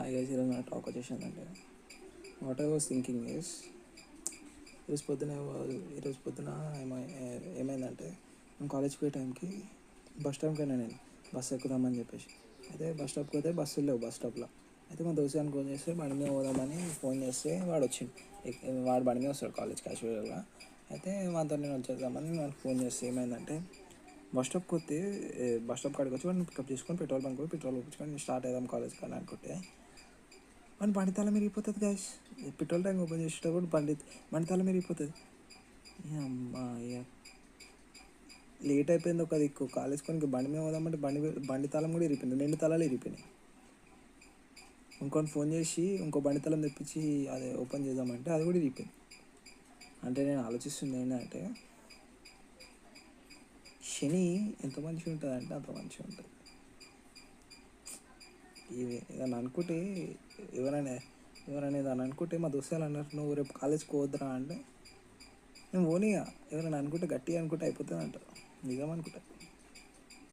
Hi guys, ఈరోజు మన talk వచ్చేసిందంటే what I was thinking is ఈరోజు పొద్దున ఏమైందంటే నేను కాలేజ్కి పోయే టైంకి బస్ స్టాప్కి అయినా నేను బస్సు ఎక్కుదామని చెప్పేసి. అయితే బస్ స్టాప్కి పోతే బస్సులు లేవు బస్ స్టాప్లో. అయితే మా దోస్తుగానికి ఫోన్ చేస్తే బండి మీద పోదామని ఫోన్ చేస్తే వాడు వచ్చిండు. వాడు బండి మీద వస్తాడు కాలేజ్కి క్యాజువల్గా. అయితే వాటితో నేను వచ్చేద్దామని వాడికి ఫోన్ చేస్తే ఏమైందంటే బస్ స్టాప్కి వస్తే బస్ స్టాప్ కాడికి వచ్చి వాడిని పికప్ చేసుకొని పెట్రోల్ బంక్ పోయి పెట్రోల్ ఒప్పించుకొని స్టార్ట్ అవుదాం కాలేజ్ కానీ అనుకుంటే వాడిని బండి తాళం విరిగిపోతుంది గైస్. పెట్రోల్ ట్యాంక్ ఓపెన్ చేసేటప్పుడు బండి తాళం విరిగిపోతుంది. అమ్మా లేట్ అయిపోయింది ఒక దిక్కు కాలేజ్ కొనికి బండి మీద పోదామంటే బండి తాళం కూడా ఇరిగిపోయింది. 2 తాళాలు ఇరిగిపోయినాయి. ఇంకొని ఫోన్ చేసి ఇంకో బండి తాళం తెప్పించి అది ఓపెన్ చేద్దామంటే అది కూడా ఇరిగిపోయింది. అంటే నేను ఆలోచిస్తుంది ఏంటంటే శని ఎంత మంచిగా ఉంటుంది అంటే అంత మంచిగా ఉంటుంది. ఏదన్నా అనుకుంటే ఎవరైనా ఏదైనా అనుకుంటే మా దోస్తులు అన్నారు నువ్వు రేపు కాలేజ్కి పోద్దురా అంటే నేను పోనీగా. ఎవరైనా అనుకుంటే గట్టిగా అనుకుంటే అయిపోతుంది అంటారు. నిజం అనుకుంటా.